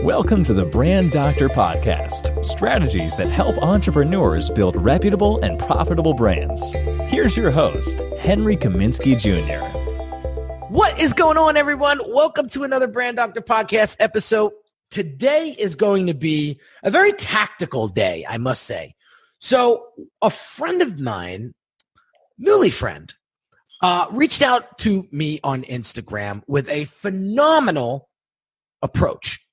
Welcome to the Brand Doctor Podcast, strategies that help entrepreneurs build reputable and profitable brands. Here's your host, Henry Kaminski Jr. What is going on, everyone? Welcome to another Brand Doctor Podcast episode. Today is going to be a very tactical day, I must say. So a friend of mine, newly friend, reached out to me on Instagram with a phenomenal approach.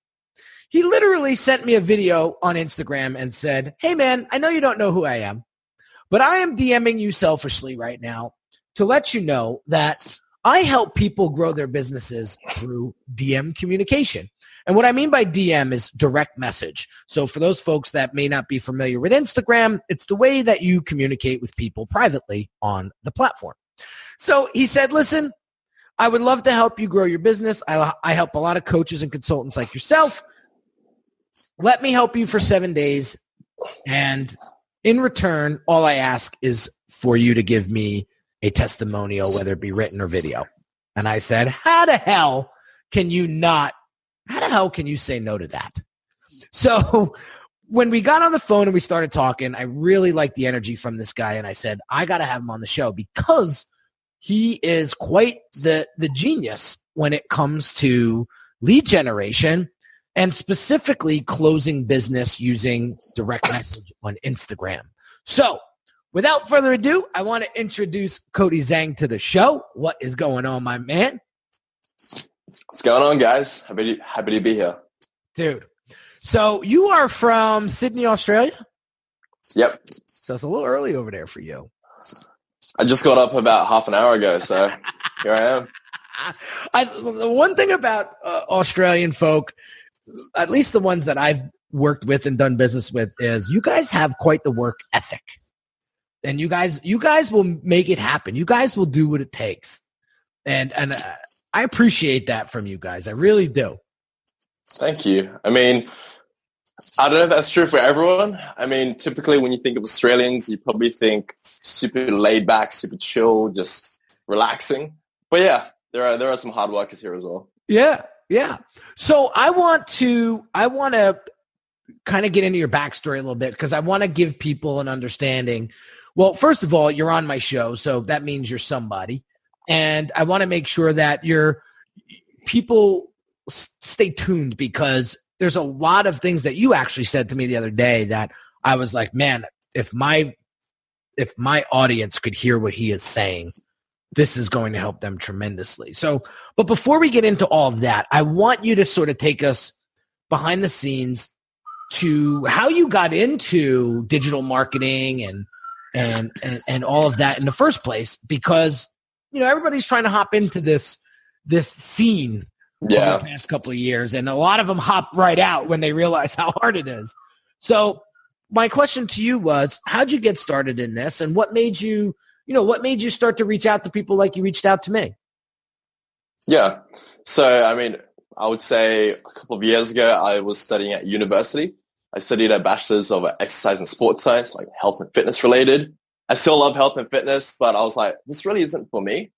He literally sent me a video on Instagram and said, "Hey man, I know you don't know who I am, but I am DMing you selfishly right now to let you know that I help people grow their businesses through DM communication." And what I mean by DM is direct message. So for those folks that may not be familiar with Instagram, it's the way that you communicate with people privately on the platform. So he said, "Listen, I would love to help you grow your business. I help a lot of coaches and consultants like yourself. Let me help you for 7 days. And in return, all I ask is for you to give me a testimonial, whether it be written or video." And I said, how the hell can you say no to that? So when we got on the phone and we started talking, I really liked the energy from this guy. And I said, I got to have him on the show because he is quite the genius when it comes to lead generation and specifically closing business using direct message on Instagram. So without further ado, I want to introduce Cody Zhang to the show. What is going on, my man? What's going on, guys? Happy to be here. Dude, so you are from Sydney, Australia? Yep. So it's a little early over there for you. I just got up about half an hour ago, so here I am. The one thing about Australian folk, at least the ones that I've worked with and done business with, is you guys have quite the work ethic. And you guys will make it happen. You guys will do what it takes. And I appreciate that from you guys. I really do. Thank you. I mean, I don't know if that's true for everyone. I mean, typically when you think of Australians, you probably think super laid back, super chill, just relaxing. But yeah, there are some hard workers here as well. Yeah. Yeah. So I want to kind of get into your backstory a little bit because I want to give people an understanding. Well, first of all, you're on my show, so that means you're somebody. And I want to make sure that your people stay tuned because there's a lot of things that you actually said to me the other day that I was like, man, if my audience could hear what he is saying, this is going to help them tremendously. So, but before we get into all of that, I want you to sort of take us behind the scenes to how you got into digital marketing and all of that in the first place, because, you know, everybody's trying to hop into this scene over the past couple of years, and a lot of them hop right out when they realize how hard it is. So my question to you was, how'd you get started in this, and what made you start to reach out to people like you reached out to me? Yeah. So, I mean, I would say a couple of years ago, I was studying at university. I studied a bachelor's of exercise and sports science, like health and fitness related. I still love health and fitness, but I was like, this really isn't for me.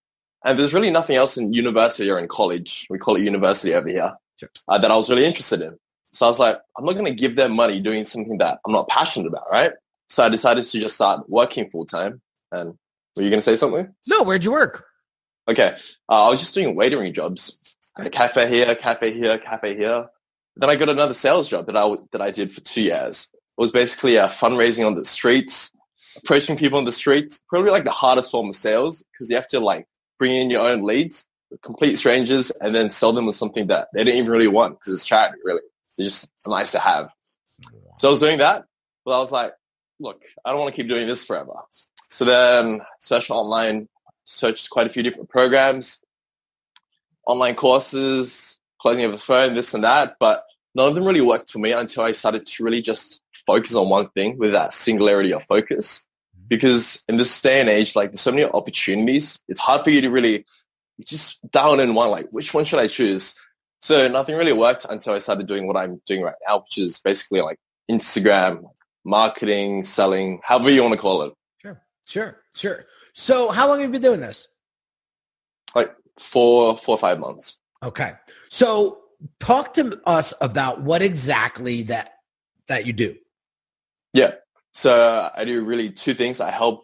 And there's really nothing else in university or in college, we call it university over here, sure, that I was really interested in. So I was like, I'm not going to give them money doing something that I'm not passionate about, right? So I decided to just start working full time. And were you going to say something? No, where'd you work? Okay. I was just doing waitering jobs. A cafe here, cafe here, cafe here. Then I got another sales job that I did for 2 years. It was basically fundraising on the streets, approaching people on the streets, probably like the hardest form of sales because you have to like bring in your own leads, complete strangers, and then sell them with something that they didn't even really want because it's charity, really. It's just nice to have. So I was doing that. But I was like, look, I don't want to keep doing this forever. So then searched online, searched quite a few different programs, online courses, closing over the phone, this and that. But none of them really worked for me until I started to really just focus on one thing with that singularity of focus. Because in this day and age, like there's so many opportunities, it's hard for you to really just dial in one, like which one should I choose? So nothing really worked until I started doing what I'm doing right now, which is basically like Instagram, marketing, selling, however you want to call it. Sure. So how long have you been doing this? Like 4 or 5 months. Okay. So talk to us about what exactly that you do. Yeah. So I do really two things. I help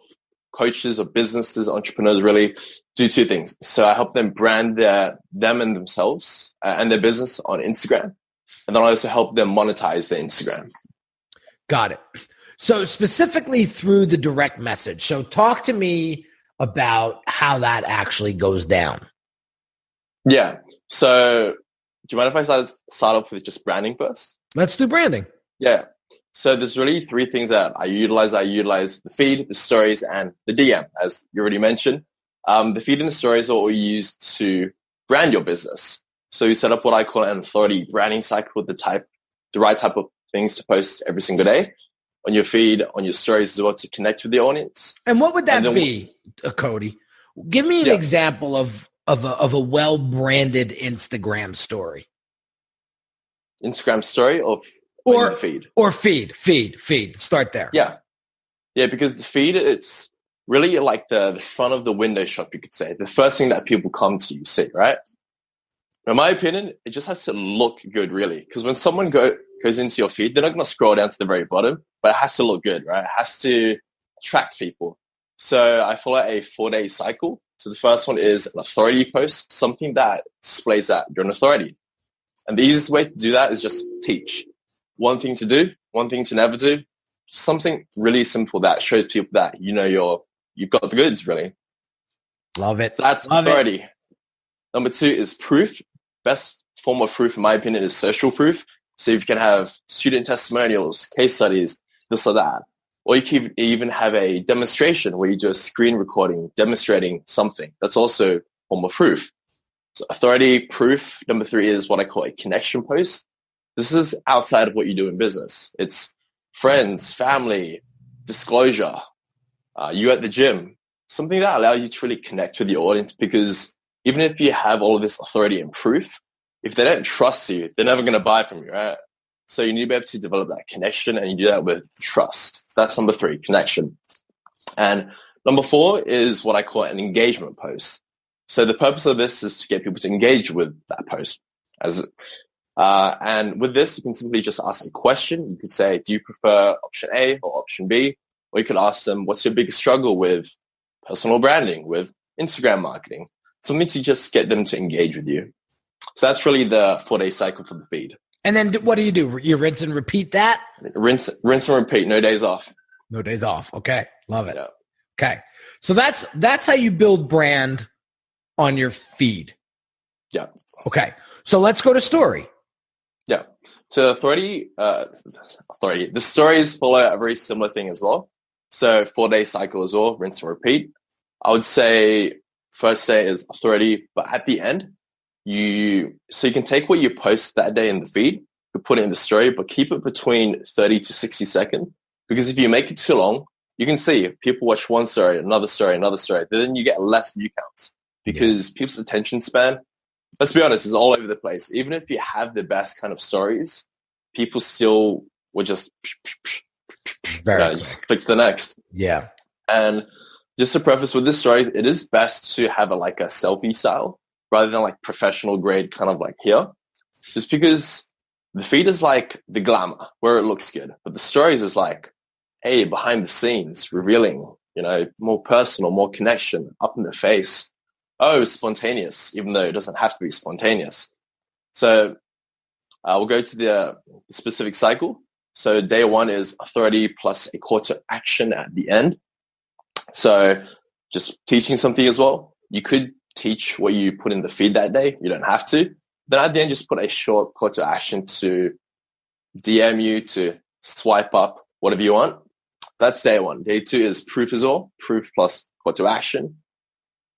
coaches or businesses, entrepreneurs really do two things. So I help them brand them and themselves and their business on Instagram. And then I also help them monetize their Instagram. Got it. So specifically through the direct message. So talk to me about how that actually goes down. Yeah. So do you mind if I start off with just branding first? Let's do branding. Yeah. So there's really three things that I utilize. I utilize the feed, the stories, and the DM, as you already mentioned. The feed and the stories are all used to brand your business. So you set up what I call an authority branding cycle with the right type of things to post every single day on your feed, on your stories as well, to connect with the audience. And what would that be, Cody? Give me an example of a well-branded Instagram story. Instagram story or feed? Or feed. Start there. Yeah. Yeah, because the feed, it's really like the front of the window shop, you could say. The first thing that people come to you see, right? In my opinion, it just has to look good, really. Because when someone goes into your feed, they're not going to scroll down to the very bottom, but it has to look good, right? It has to attract people. So I follow a 4-day cycle. So the first one is an authority post, something that displays that you're an authority. And the easiest way to do that is just teach. One thing to do, one thing to never do, something really simple that shows people that, you've got the goods, really. Love it. So that's authority. Number 2 is proof. Best form of proof, in my opinion, is social proof. So if you can have student testimonials, case studies, this or that. Or you can even have a demonstration where you do a screen recording demonstrating something. That's also a form of proof. So authority, proof. Number 3 is what I call a connection post. This is outside of what you do in business. It's friends, family, disclosure, you at the gym, something that allows you to really connect with the audience, because even if you have all of this authority and proof, if they don't trust you, they're never going to buy from you, right? So you need to be able to develop that connection, and you do that with trust. That's number 3, connection. And number 4 is what I call an engagement post. So the purpose of this is to get people to engage with that post. And with this, you can simply just ask a question. You could say, do you prefer option A or option B? Or you could ask them, what's your biggest struggle with personal branding, with Instagram marketing? Something to just get them to engage with you. So that's really the 4-day cycle for the feed. And then what do? You rinse and repeat that? Rinse and repeat. No days off. No days off. Okay. Love it. Yeah. Okay. So that's how you build brand on your feed. Yeah. Okay. So let's go to story. Yeah. So authority. The stories follow a very similar thing as well. So 4-day cycle as well, rinse and repeat. I would say first day is authority, but at the end, you can take what you post that day in the feed, you put it in the story, but keep it between 30 to 60 seconds. Because if you make it too long, you can see people watch one story, another story, then you get less view counts, because people's attention span, let's be honest, is all over the place. Even if you have the best kind of stories, people still will just just click to the next. Yeah. And just to preface with this story, it is best to have a selfie style rather than professional grade kind of here. Just because the feed is the glamour where it looks good. But the stories is hey, behind the scenes, revealing, more personal, more connection, up in the face. Oh, spontaneous, even though it doesn't have to be spontaneous. So we'll go to the specific cycle. So day 1 is authority plus a call to action at the end. So just teaching something as well. You could teach what you put in the feed that day. You don't have to. Then at the end, just put a short call to action to DM you, to swipe up, whatever you want. That's day 1. Day 2 is proof as well. Proof plus call to action.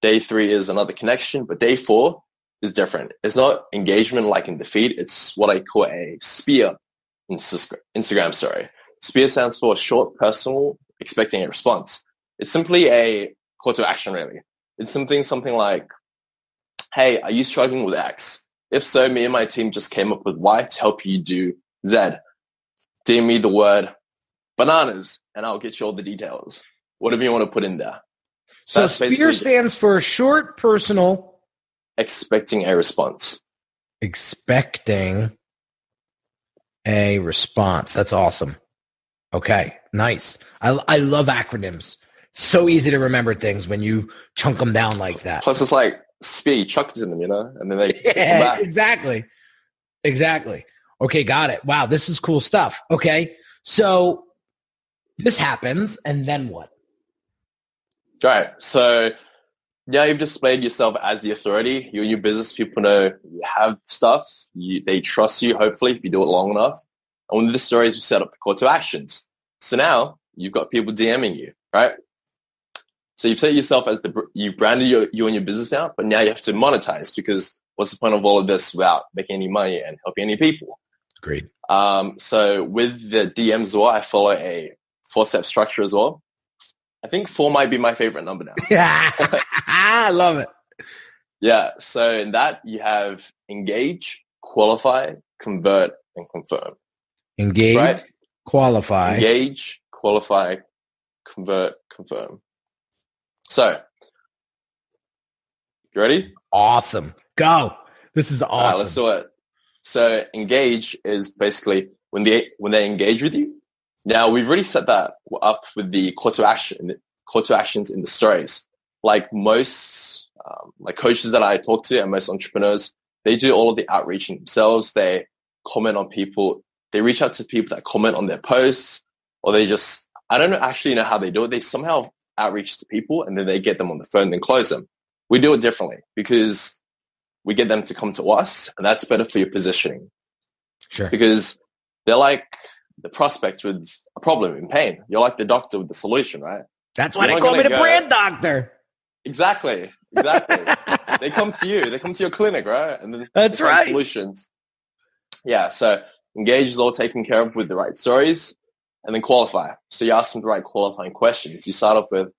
Day 3 is another connection, but day 4 is different. It's not engagement like in the feed. It's what I call a spear in Instagram story. Spear stands for short, personal, expecting a response. It's simply a call to action, really. It's something like, hey, are you struggling with X? If so, me and my team just came up with Y to help you do Z. DM me the word bananas, and I'll get you all the details. Whatever you want to put in there. So SPEAR stands for short, personal, expecting a response. Expecting a response. That's awesome. Okay, nice. I love acronyms. So easy to remember things when you chunk them down like that. Plus, it's like speed, chucked in them, and then they come back. Exactly. Okay, got it. Wow, this is cool stuff. Okay, so this happens, and then what? Right. So now you've displayed yourself as the authority. You and your business people know you have stuff. They trust you, hopefully, if you do it long enough. And one of the stories, you set up the call to actions. So now you've got people DMing you, right? So you've set yourself as you've branded you and your business out, but now you have to monetize, because what's the point of all of this without making any money and helping any people? Great. So with the DMs as well, I follow a 4-step structure as well. I think 4 might be my favorite number now. I love it. Yeah. So in that, you have engage, qualify, convert, and confirm. Engage, right? qualify. Engage, qualify, convert, confirm. So, you ready? Awesome. Go. This is awesome. All right, let's do it. So engage is basically when they engage with you. Now we've already set that up with the call to actions in the stories. Like most like coaches that I talk to and most entrepreneurs, they do all of the outreaching themselves. They comment on people. They reach out to people that comment on their posts, or they just, I don't actually know how they do it. They somehow outreach to people and then they get them on the phone and then close them. We do it differently because we get them to come to us, and that's better for your positioning. Sure. Because they're like the prospect with a problem in pain. You're like the doctor with the solution, right? That's why they call me the brand doctor. Exactly. They come to you. They come to your clinic, right? And then that's right. Solutions. Yeah. So engage is all taken care of with the right stories, and then qualify. So you ask them the right qualifying questions. You start off with,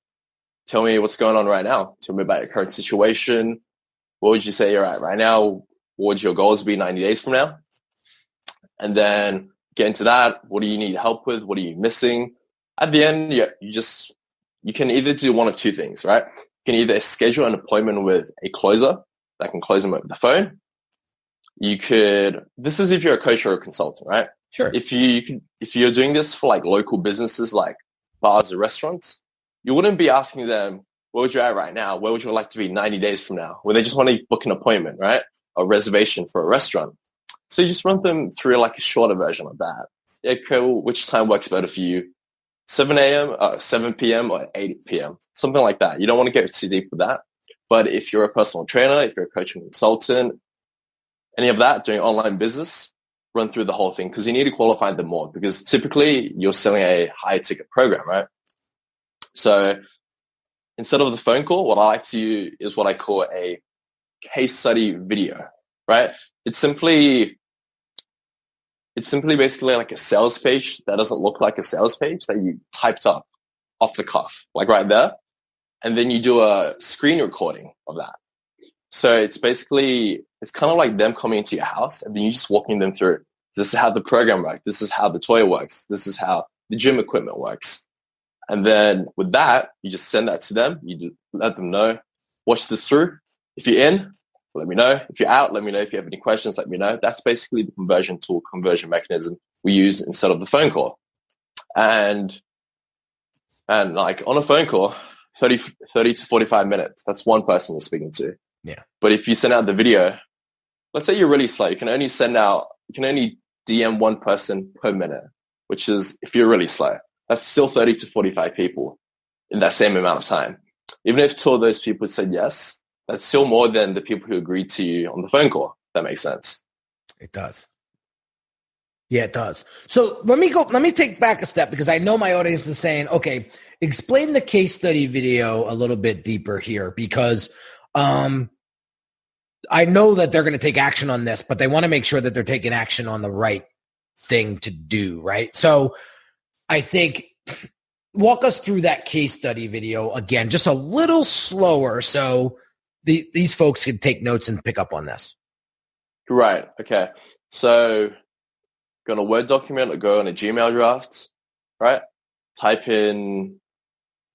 tell me what's going on right now. Tell me about your current situation. What would you say you're at right now? What would your goals be 90 days from now? And then get into that. What do you need help with? What are you missing? At the end, you can either do one of two things, right? You can either schedule an appointment with a closer that can close them over the phone. This is if you're a coach or a consultant, right? Sure. If you're doing this for like local businesses like bars or restaurants, you wouldn't be asking them, where would you at right now? Where would you like to be 90 days from now? Where they just want to book an appointment, right? A reservation for a restaurant. So you just run them through like a shorter version of that. Yeah, cool. Which time works better for you? 7 p.m. or 8 p.m. Something like that. You don't want to get too deep with that. But if you're a personal trainer, if you're a coach and consultant, any of that, doing online business, run through the whole thing, because you need to qualify them more, because typically you're selling a high ticket program, right? So instead of the phone call, what I like to use is what I call a case study video, right? It's simply basically like a sales page that doesn't look like a sales page that you typed up off the cuff, like right there. And then you do a screen recording of that. So it's kind of like them coming into your house, and then you just walking them through. This is how the program works. This is how the toy works. This is how the gym equipment works. And then with that, you just send that to them. You let them know, watch this through. If you're in, let me know. If you're out, let me know. If you have any questions, let me know. That's basically the conversion mechanism we use instead of the phone call. And like on a phone call, 30 to 45 minutes, that's one person you're speaking to. Yeah. But if you send out the video, let's say you're really slow, you can only DM one person per minute, which is, if you're really slow, that's still 30 to 45 people in that same amount of time. Even if 2 of those people said yes, that's still more than the people who agreed to you on the phone call. If that makes sense. It does. Yeah, it does. So let me take back a step, because I know my audience is saying, okay, explain the case study video a little bit deeper here, because I know that they're going to take action on this, but they want to make sure that they're taking action on the right thing to do, right? So I think walk us through that case study video again, just a little slower, so these folks can take notes and pick up on this. Right. Okay. So go on a Word document or go on a Gmail draft, right? Type in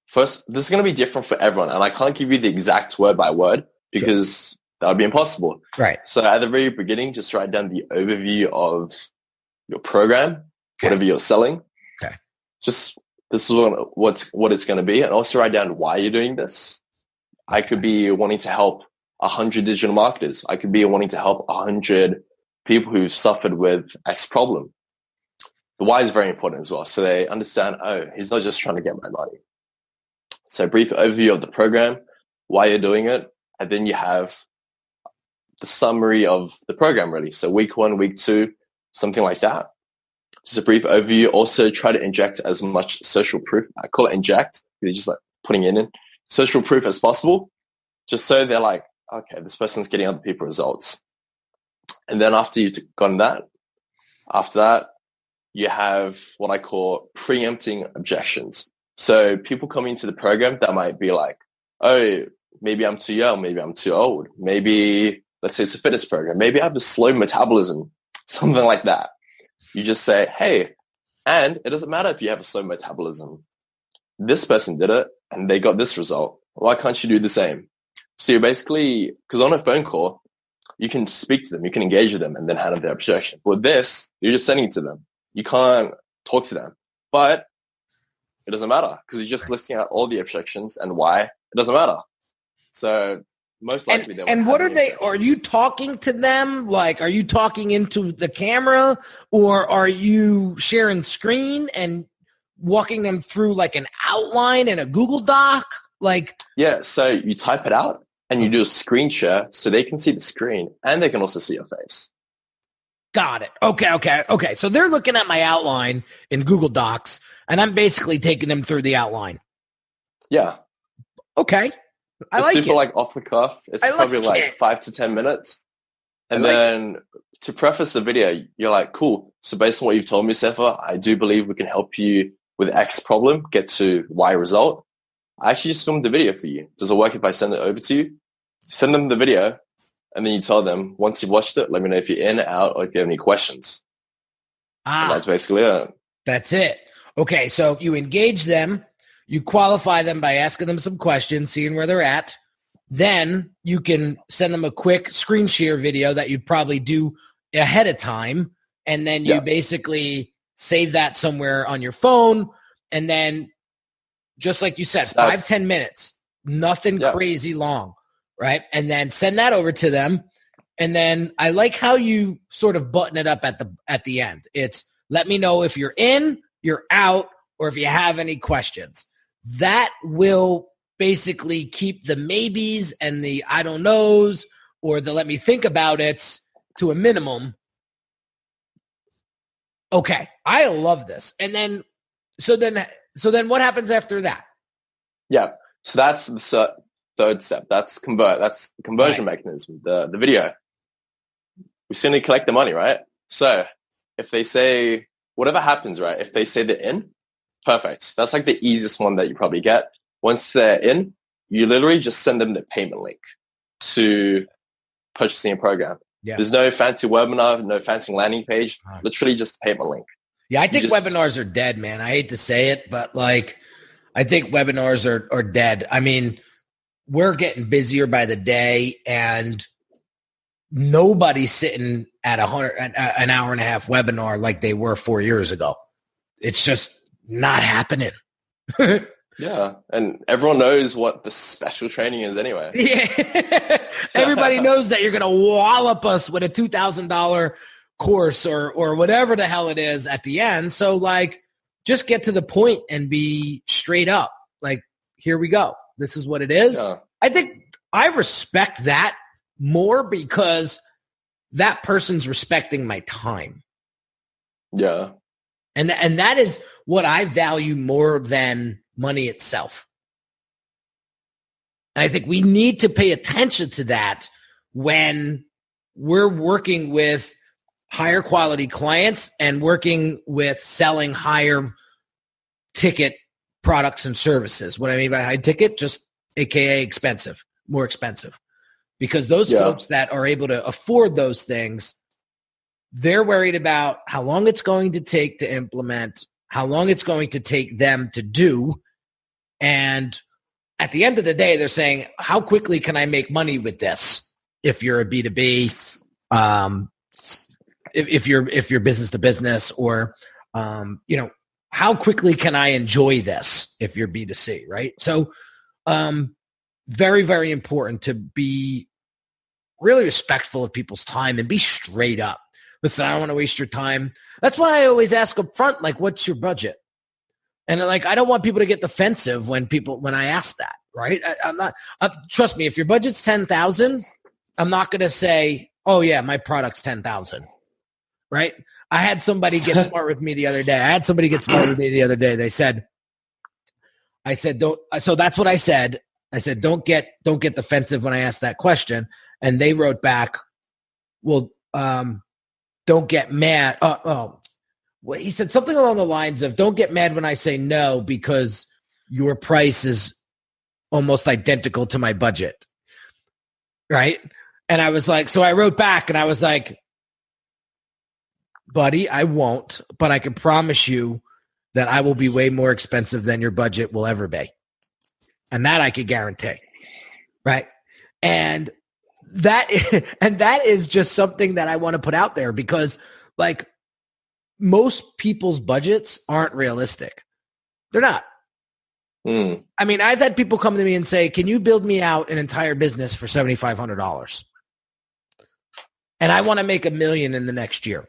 first. This is going to be different for everyone, and I can't give you the exact word by word because That would be impossible. Right. So at the very beginning, just write down the overview of your program, whatever you're selling. Okay. Just this is what it's going to be. And also write down why you're doing this. I could be wanting to help 100 digital marketers. I could be wanting to help 100 people who've suffered with X problem. The why is very important as well. So they understand, oh, he's not just trying to get my money. So brief overview of the program, why you're doing it. And then you have the summary of the program really. So week 1, week 2, something like that. Just a brief overview. Also try to inject as much social proof. I call it inject. You're just like putting it in social proof as possible. Just so they're like, okay, this person's getting other people results. And then after you've gotten that, after that, you have what I call preempting objections. So people coming into the program that might be like, oh, maybe I'm too young, maybe I'm too old, maybe, let's say it's a fitness program, maybe I have a slow metabolism, something like that. You just say, hey, and it doesn't matter if you have a slow metabolism. This person did it and they got this result. Why can't you do the same? So you're basically, because on a phone call, you can speak to them, you can engage with them and then handle their objection. With this, you're just sending it to them. You can't talk to them, but it doesn't matter because you're just listing out all the objections and why. It doesn't matter. So most likely they and what are they? Are you talking to them? Like, are you talking into the camera, or are you sharing screen and walking them through like an outline in a Google Doc? Like, yeah. So you type it out and you do a screen share so they can see the screen and they can also see your face. Got it. Okay. So they're looking at my outline in Google Docs, and I'm basically taking them through the outline. Yeah. Okay. I it's like super it. like off the cuff. It's probably like 5 to 10 minutes. And then to preface the video, you're like, cool. So based on what you've told me, Sefa, I do believe we can help you with X problem, get to Y result. I actually just filmed the video for you. Does it work if I send it over to you? Send them the video. And then you tell them, once you've watched it, let me know if you're in, out, or if you have any questions. And that's basically it. That's it. Okay, so you engage them. You qualify them by asking them some questions, seeing where they're at. Then you can send them a quick screen share video that you'd probably do ahead of time. And then you basically save that somewhere on your phone. And then, just like you said, 5-10 minutes, nothing crazy long. Right. And then send that over to them. And then I like how you sort of button it up at the end. It's let me know if you're in, you're out, or if you have any questions. That will basically keep the maybes and the I don't knows or the let me think about it to a minimum. Okay. I love this. And then so then what happens after that? Yeah. So that's the third step. That's convert. That's the conversion mechanism, the video. We still need to collect the money, right? So if they say, whatever happens, right? If they say they're in, perfect. That's like the easiest one that you probably get. Once they're in, you literally just send them the payment link to purchasing a program. Yeah. There's no fancy webinar, no fancy landing page, literally just a payment link. Yeah, I think webinars are dead, man. I hate to say it, but like, I think webinars are dead. I mean, we're getting busier by the day, and nobody's sitting at an hour and a half webinar like they were 4 years ago. It's just not happening. Yeah, and everyone knows what the special training is anyway. Yeah, everybody knows that you're going to wallop us with a $2,000 course or whatever the hell it is at the end. So like, just get to the point and be straight up. Like, here we go. This is what it is. Yeah. I think I respect that more because that person's respecting my time. Yeah. And that is what I value more than money itself. And I think we need to pay attention to that when we're working with higher quality clients and working with selling higher ticket products and services. What I mean by high ticket, just AKA expensive, more expensive. Because those folks that are able to afford those things, they're worried about how long it's going to take to implement, how long it's going to take them to do. And at the end of the day, they're saying, how quickly can I make money with this? if you're a B2B, if you're business to business, or, how quickly can I enjoy this if you're B2C, right? So very, very important to be really respectful of people's time and be straight up. Listen, I don't want to waste your time. That's why I always ask up front, like, what's your budget? And like, I don't want people to get defensive when I ask that, right? I'm not, trust me, if your budget's 10,000, I'm not going to say, oh yeah, my product's 10,000, right? I had somebody get smart with me the other day. They said, so that's what I said. I said, don't get defensive when I ask that question. And they wrote back, well, don't get mad. Well, he said something along the lines of, don't get mad when I say no, because your price is almost identical to my budget. Right. And I was like, so I wrote back and I was like, buddy, I won't, but I can promise you that I will be way more expensive than your budget will ever be. And that I could guarantee. Right. And that is just something that I want to put out there, because like most people's budgets aren't realistic. They're not. I mean, I've had people come to me and say, can you build me out an entire business for $7,500? And I want to make $1 million in the next year.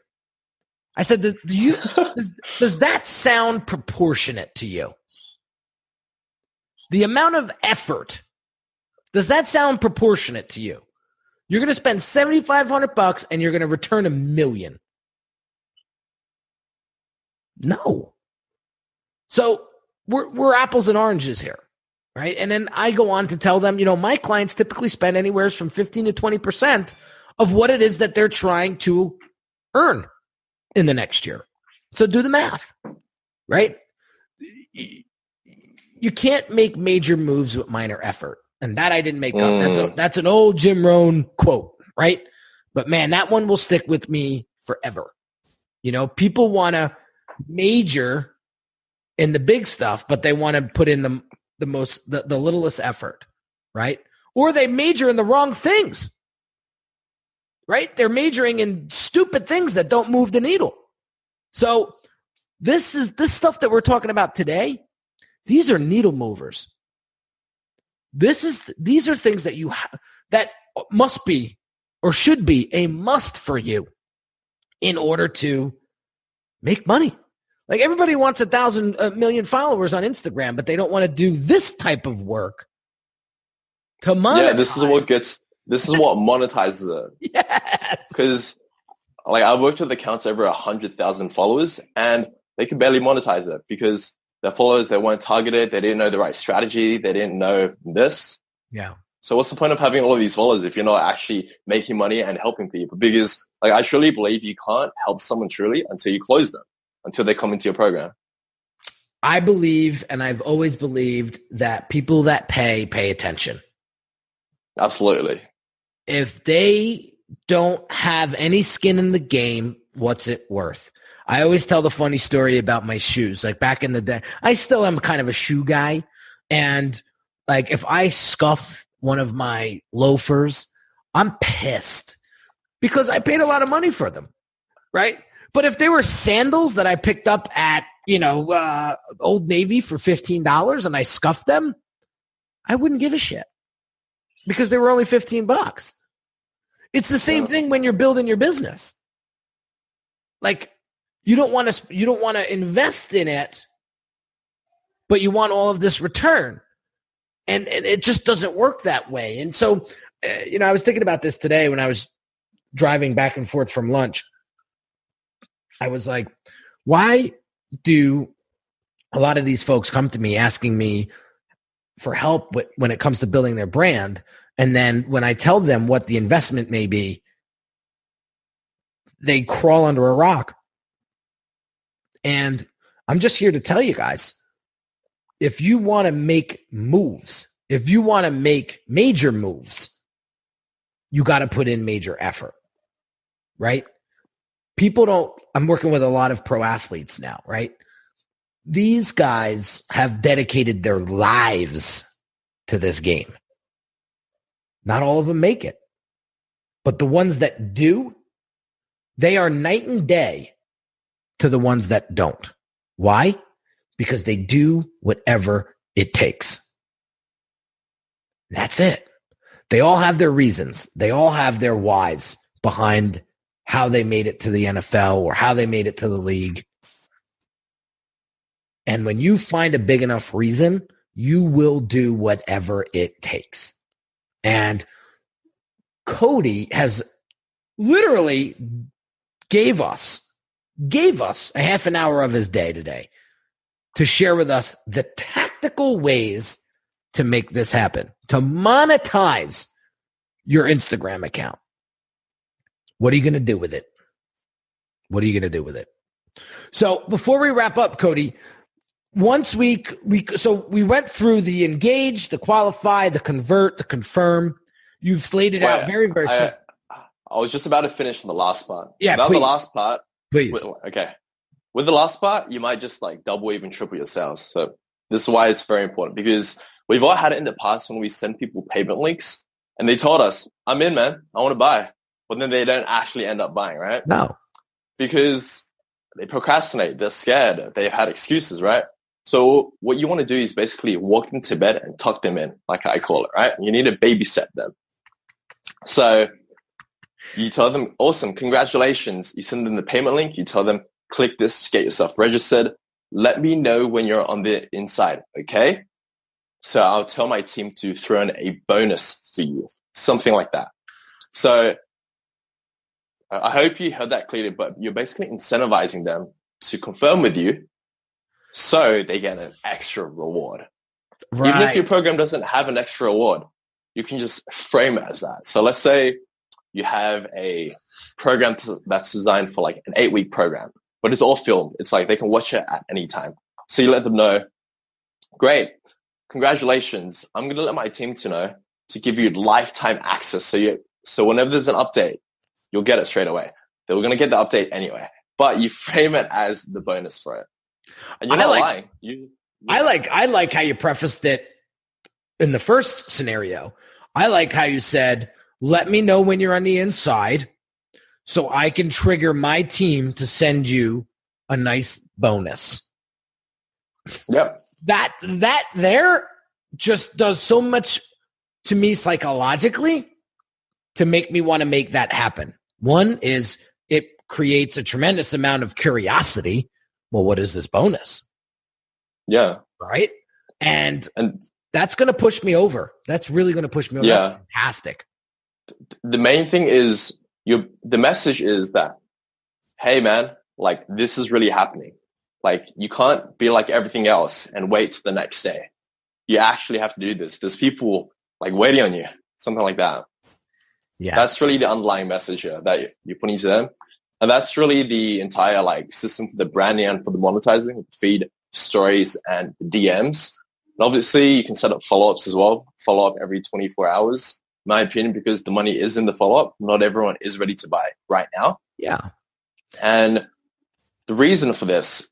I said, does that sound proportionate to you? The amount of effort, does that sound proportionate to you? You're going to spend $7,500 and you're going to return $1 million. No. So we're apples and oranges here, right? And then I go on to tell them, my clients typically spend anywhere from 15 to 20% of what it is that they're trying to earn in the next year. So do the math, right? You can't make major moves with minor effort. And that I didn't make up. That's an old Jim Rohn quote, right? But man, that one will stick with me forever. People want to major in the big stuff, but they want to put in the littlest effort, right? Or they major in the wrong things, right? They're majoring in stupid things that don't move the needle. So this stuff that we're talking about today. These are needle movers. These are things that that must be or should be a must for you in order to make money. Like everybody wants 1 million followers on Instagram, but they don't want to do this type of work to monetize. Yeah, this is what monetizes it. Yes. Because like I worked with accounts over 100,000 followers and they could barely monetize it because their followers, they weren't targeted. They didn't know the right strategy. They didn't know this. Yeah. So what's the point of having all of these followers if you're not actually making money and helping people? Because like I truly believe you can't help someone truly until you close them, until they come into your program. I believe, and I've always believed, that people that pay attention. Absolutely. If they don't have any skin in the game, what's it worth? I always tell the funny story about my shoes. Like back in the day, I still am kind of a shoe guy. And like if I scuff one of my loafers, I'm pissed because I paid a lot of money for them, right? But if they were sandals that I picked up at, Old Navy for $15 and I scuffed them, I wouldn't give a shit because they were only $15. It's the same thing when you're building your business. Like you don't want to invest in it, but you want all of this return. And it just doesn't work that way. And so, I was thinking about this today when I was driving back and forth from lunch. I was like, why do a lot of these folks come to me asking me for help when it comes to building their brand? And then when I tell them what the investment may be, they crawl under a rock. And I'm just here to tell you guys, if you want to make moves, if you want to make major moves, you got to put in major effort, right? I'm working with a lot of pro athletes now, right? These guys have dedicated their lives to this game. Not all of them make it. But the ones that do, they are night and day to the ones that don't. Why? Because they do whatever it takes. That's it. They all have their reasons. They all have their whys behind how they made it to the NFL or how they made it to the league. And when you find a big enough reason, you will do whatever it takes. And Cody has literally gave us a half an hour of his day today to share with us the tactical ways to make this happen, to monetize your Instagram account. What are you going to do with it? What are you going to do with it? So before we wrap up, Cody, once we went through the engage, the qualify, the convert, the confirm. You've slated out very, very simple. I was just about to finish on the last part. Yeah, about please. the last part. Please. Okay. With the last part, you might just like double, even triple your sales. So this is why it's very important, because we've all had it in the past when we send people payment links and they told us, I'm in, man. I want to buy. But then they don't actually end up buying, right? No. Because they procrastinate. They're scared. They've had excuses, right? So what you want to do is basically walk them to bed and tuck them in, like I call it, right? You need to babysit them. So you tell them, awesome, congratulations. You send them the payment link. You tell them, click this to get yourself registered. Let me know when you're on the inside, okay? So I'll tell my team to throw in a bonus for you, something like that. So I hope you heard that clearly, but you're basically incentivizing them to confirm with you so they get an extra reward. Right. Even if your program doesn't have an extra reward, you can just frame it as that. So let's say you have a program that's designed for like an 8-week program, but it's all filmed. It's like they can watch it at any time. So you let them know, great, congratulations. I'm going to let my team to know to give you lifetime access. So whenever there's an update, you'll get it straight away. They were going to get the update anyway, but you frame it as the bonus for it. And you're not lying. I like how you prefaced it in the first scenario. I like how you said, let me know when you're on the inside so I can trigger my team to send you a nice bonus. Yep. That there just does so much to me psychologically to make me want to make that happen. One is it creates a tremendous amount of curiosity. Well, what is this bonus? Yeah. Right. And that's going to push me over. That's really going to push me over. Yeah. That's fantastic. The main thing is the message is that, hey man, like this is really happening. Like you can't be like everything else and wait till the next day. You actually have to do this. There's people like waiting on you, something like that. Yeah. That's really the underlying message here that you're putting to them. And that's really the entire like system for the branding and for the monetizing with the feed, stories, and DMs. And obviously you can set up follow-ups as well. Follow up every 24 hours, in my opinion, because the money is in the follow-up. Not everyone is ready to buy right now. Yeah. And the reason for this,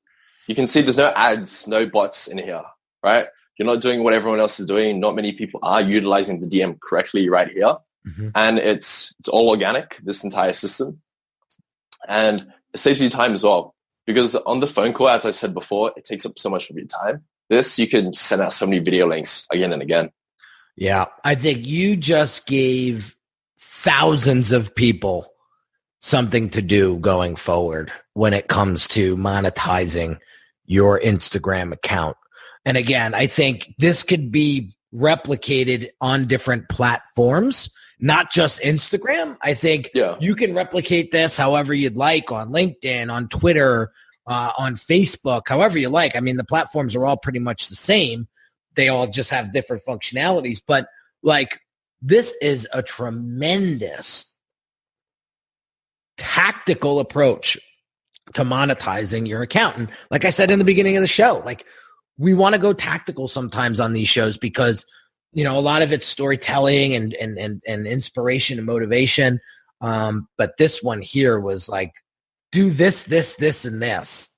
you can see there's no ads, no bots in here, right? You're not doing what everyone else is doing. Not many people are utilizing the DM correctly right here. Mm-hmm. And it's all organic, this entire system. And it saves you time as well. Because on the phone call, as I said before, it takes up so much of your time. This, you can send out so many video links again and again. Yeah. I think you just gave thousands of people something to do going forward when it comes to monetizing your Instagram account. And again, I think this could be replicated on different platforms, not just Instagram. I think you can replicate this however you'd like on LinkedIn, on Twitter, on Facebook, however you like. I mean, the platforms are all pretty much the same. They all just have different functionalities. But like, this is a tremendous tactical approach to monetizing your account. And like I said in the beginning of the show, like we want to go tactical sometimes on these shows because, you know, a lot of it's storytelling and inspiration and motivation. But this one here was like, do this, and this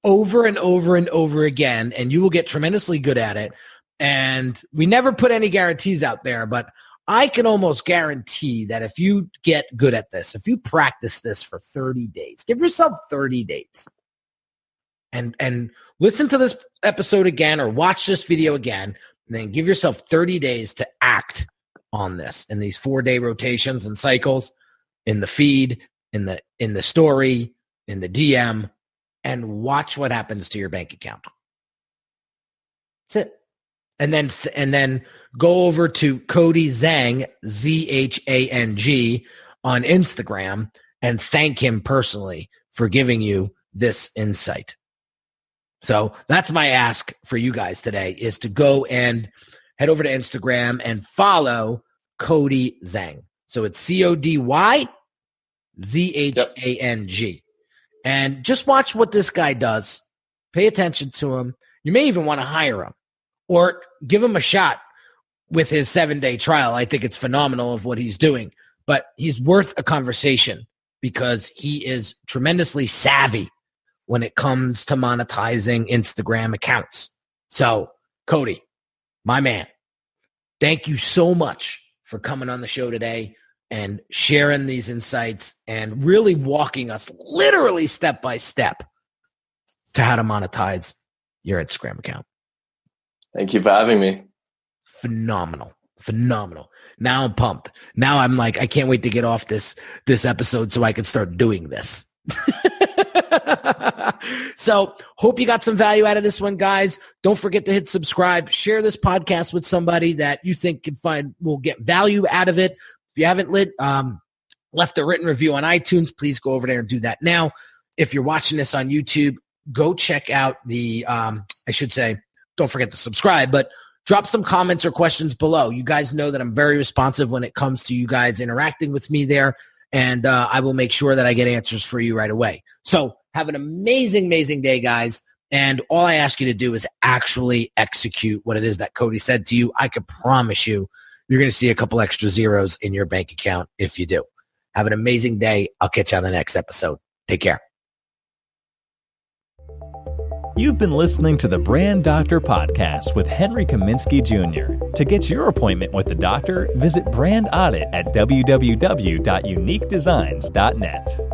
over and over and over again, and you will get tremendously good at it. And we never put any guarantees out there, but I can almost guarantee that if you get good at this, if you practice this for 30 days, give yourself 30 days and listen to this episode again or watch this video again, and then give yourself 30 days to act on this in these 4-day rotations and cycles, in the feed, in the story, in the DM, and watch what happens to your bank account. That's it. And then go over to Cody Zhang, Zhang, on Instagram and thank him personally for giving you this insight. So that's my ask for you guys today, is to go and head over to Instagram and follow Cody Zhang. So it's CODY ZHANG. And just watch what this guy does. Pay attention to him. You may even want to hire him or give him a shot with his 7-day trial. I think it's phenomenal of what he's doing, but he's worth a conversation because he is tremendously savvy when it comes to monetizing Instagram accounts. So, Cody, my man, thank you so much for coming on the show today and sharing these insights and really walking us literally step by step to how to monetize your Instagram account. Thank you for having me. Phenomenal. Now I'm pumped. Now I'm like, I can't wait to get off this episode so I can start doing this. So hope you got some value out of this one, guys. Don't forget to hit subscribe. Share this podcast with somebody that you think will get value out of it. If you haven't left a written review on iTunes, please go over there and do that now. If you're watching this on YouTube, go check out don't forget to subscribe, but drop some comments or questions below. You guys know that I'm very responsive when it comes to you guys interacting with me there, and I will make sure that I get answers for you right away. So have an amazing, amazing day, guys. And all I ask you to do is actually execute what it is that Cody said to you. I can promise you, you're going to see a couple extra zeros in your bank account if you do. Have an amazing day. I'll catch you on the next episode. Take care. You've been listening to the Brand Doctor Podcast with Henry Kaminski Jr. To get your appointment with the doctor, visit Brand Audit at www.uniquedesigns.net.